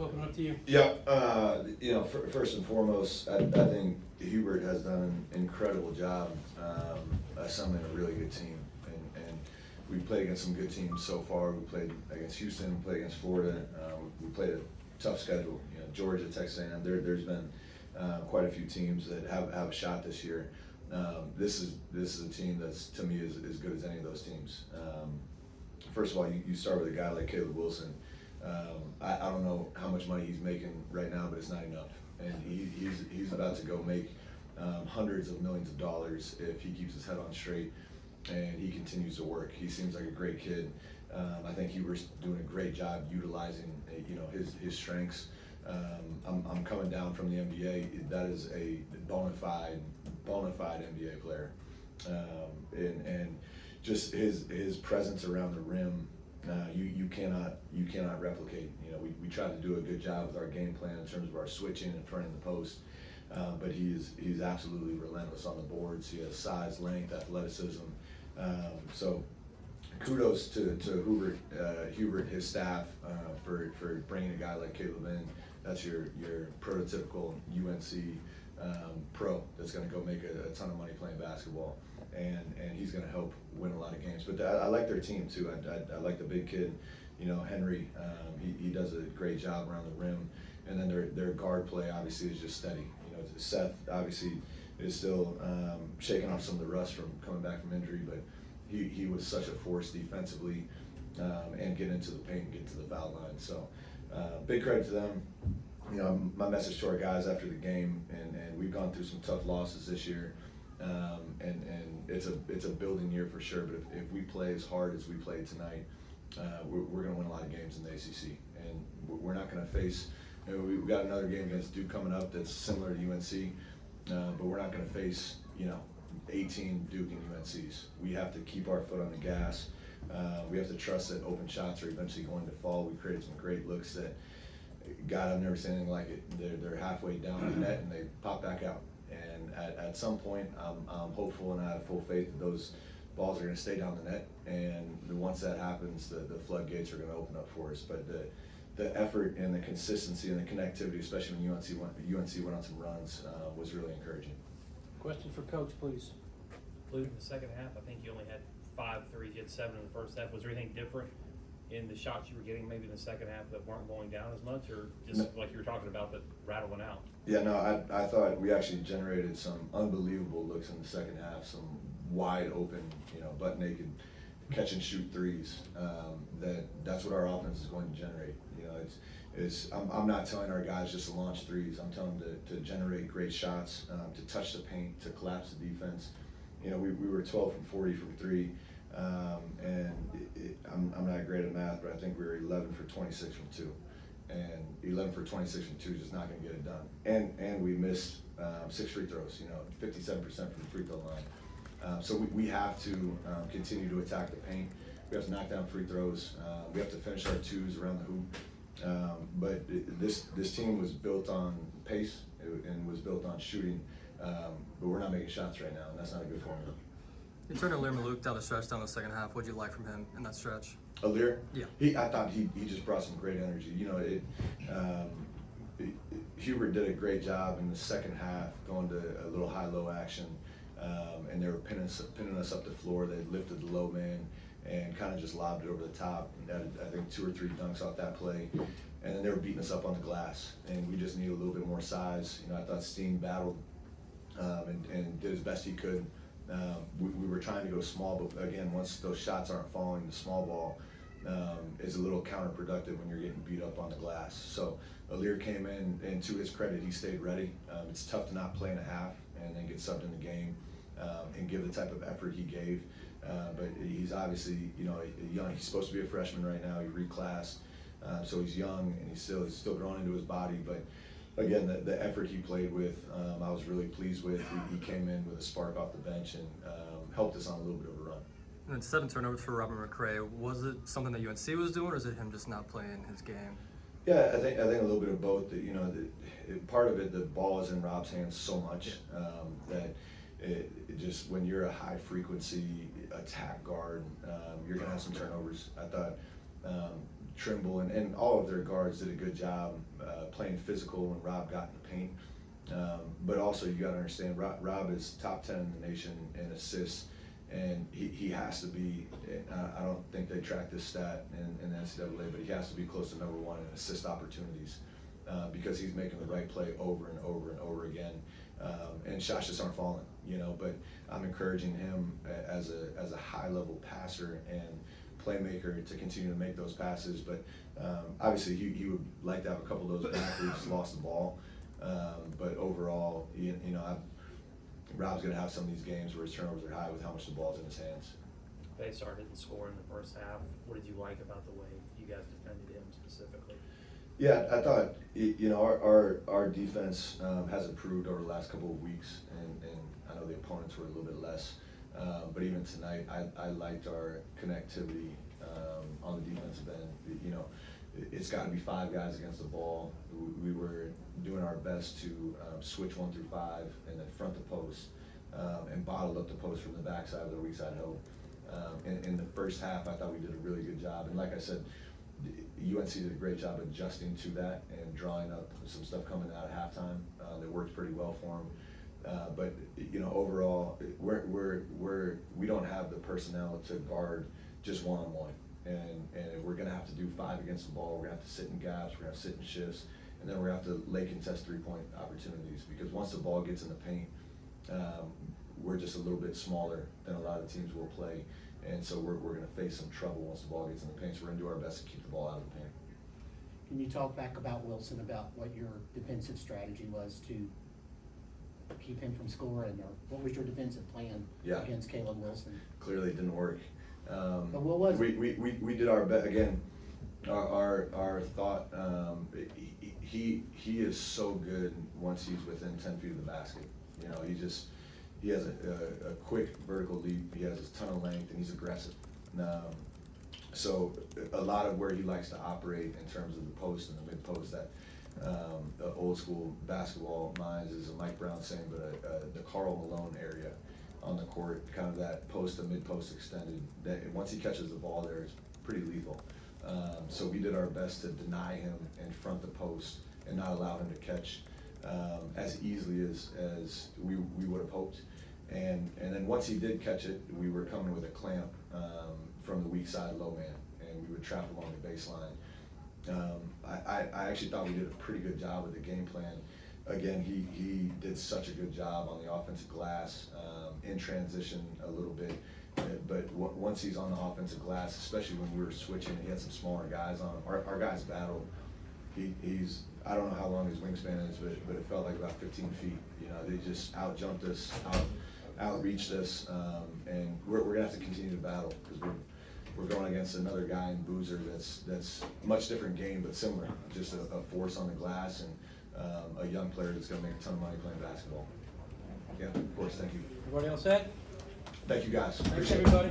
open up to you. Yeah, first and foremost, I think Hubert has done an incredible job assembling a really good team, and we played against some good teams so far. We played against Houston, we played against Florida. We played a tough schedule. Georgia, Texas A&M. There's been quite a few teams that have a shot this year. This is a team that's, to me, as good as any of those teams. First of all, you start with a guy like Caleb Wilson. I don't know how much money he's making right now, but it's not enough. And he's about to go make hundreds of millions of dollars if he keeps his head on straight and he continues to work. He seems like a great kid. I think Hubert's doing a great job utilizing his strengths. I'm coming down from the NBA. That is a bona fide NBA player, and just his presence around the rim. You cannot replicate. We try to do a good job with our game plan in terms of our switching and front of the post, but he's absolutely relentless on the boards. He has size, length, athleticism. So kudos to Hubert, his staff, for bringing a guy like Caleb in. That's your prototypical UNC pro that's going to go make a ton of money playing basketball. And he's going to help win a lot of games. But I like their team too. I like the big kid, Henry. He does a great job around the rim. And then their guard play obviously is just steady. Seth obviously is still shaking off some of the rust from coming back from injury, but he was such a force defensively and get into the paint and get to the foul line. So big credit to them. My message to our guys after the game, and we've gone through some tough losses this year. And it's a building year for sure. But if we play as hard as we played tonight, we're going to win a lot of games in the ACC. And we're not going to face. We've got another game against Duke coming up that's similar to UNC, but we're not going to face 18 Duke and UNCs. We have to keep our foot on the gas. We have to trust that open shots are eventually going to fall. We created some great looks that, God, I've never seen anything like it. They're halfway down the net and they pop back out. And at some point, I'm hopeful and I have full faith that those balls are going to stay down the net. And once that happens, the floodgates are going to open up for us. But the effort and the consistency and the connectivity, especially when UNC went on some runs, was really encouraging. Question for Coach, please. Luke, in the second half, I think you only had 5 threes. You had 7 in the first half. Was there anything different in the shots you were getting maybe in the second half that weren't going down as much, or just like you were talking about, that rattling out? Yeah, no, I thought we actually generated some unbelievable looks in the second half, some wide open, butt naked catch and shoot threes. That's what our offense is going to generate. I'm not telling our guys just to launch threes. I'm telling them to generate great shots, to touch the paint, to collapse the defense. We were 12 from 40 from three. And I'm not great at math, but I think we were 11 for 26 from two, and 11 for 26 from two is just not going to get it done. And we missed 6 free throws, 57% from the free throw line. So we have to continue to attack the paint. We have to knock down free throws. We have to finish our twos around the hoop. But this team was built on pace and was built on shooting, but we're not making shots right now, and that's not a good formula. You turned Alir Malouk down the stretch down the second half. What did you like from him in that stretch? Alir? Yeah. I thought he just brought some great energy. Hubert did a great job in the second half, going to a little high-low action, and they were pinning us up the floor. They lifted the low man and kind of just lobbed it over the top. I think 2 or 3 dunks off that play, and then they were beating us up on the glass, and we just needed a little bit more size. I thought Steen battled and did as best he could. We were trying to go small, but again, once those shots aren't falling, the small ball is a little counterproductive when you're getting beat up on the glass. So Alir came in, and to his credit, he stayed ready. It's tough to not play in a half and then get subbed in the game and give the type of effort he gave. But he's obviously, young. He's supposed to be a freshman right now. He reclassed, so he's young and he's still growing into his body. But again, the effort he played with, I was really pleased with. He came in with a spark off the bench and helped us on a little bit of a run. And then 7 turnovers for Robert McCray. Was it something that UNC was doing, or is it him just not playing his game? Yeah, I think a little bit of both. Part of it, the ball is in Rob's hands so much that it just, when you're a high frequency attack guard, you're gonna have some turnovers. I thought Trimble and all of their guards did a good job playing physical when Rob got in the paint. But also you got to understand, Rob is top 10 in the nation in assists, and he has to be. I don't think they track this stat in the NCAA, but he has to be close to number 1 in assist opportunities because he's making the right play over and over and over again. And shots just aren't falling, But I'm encouraging him as a high-level passer and playmaker to continue to make those passes. But obviously, he would like to have a couple of those back where he just lost the ball. But overall, Rob's going to have some of these games where his turnovers are high with how much the ball's in his hands. They started to score in the first half. What did you like about the way you guys defended him specifically? Yeah, I thought our defense has improved over the last couple of weeks, and I know the opponents were a little bit less. But even tonight, I liked our connectivity on the defensive end. It's got to be 5 guys against the ball. We were doing our best to switch 1 through 5 and then front the post and bottle up the post from the backside with a weak side help. In the first half, I thought we did a really good job. And like I said, UNC did a great job adjusting to that and drawing up some stuff coming out of halftime. That worked pretty well for them. But overall, we don't have the personnel to guard just one-on-one. And we're going to have to do 5 against the ball. We're going to have to sit in gaps. We're going to have to sit in shifts. And then we're going to have to lay contest 3-point opportunities, because once the ball gets in the paint, we're just a little bit smaller than a lot of teams will play. And so we're going to face some trouble once the ball gets in the paint. So we're going to do our best to keep the ball out of the paint. Can you talk back about Wilson, about what your defensive strategy was to keep him from scoring, or what was your defensive plan against Caleb Wilson? Clearly it didn't work. But what was it? We did our best. Again, our thought, he is so good once he's within 10 feet of the basket. He has a quick vertical leap. He has a ton of length, and he's aggressive. So a lot of where he likes to operate in terms of the post and the mid post, that the old school basketball minds is a Mike Brown saying, but the Karl Malone area on the court, kind of that post to mid post extended, that once he catches the ball there, it's pretty lethal. So we did our best to deny him in front the post and not allow him to catch as easily as we would have hoped. And then once he did catch it, we were coming with a clamp from the weak side low man, and we would trap along the baseline. I actually thought we did a pretty good job with the game plan. Again, he did such a good job on the offensive glass, in transition a little bit. But once he's on the offensive glass, especially when we were switching, he had some smaller guys on him. Our guys battled. He's, I don't know how long his wingspan is, but it felt like about 15 feet. They just out-jumped us, out-reached us, and we're going to have to continue to battle, because we're going against another guy in Boozer that's a much different game, but similar. Just a force on the glass, and a young player that's going to make a ton of money playing basketball. Yeah, of course. Thank you. Everybody else set? Thank you, guys. Thanks, Appreciate it. everybody.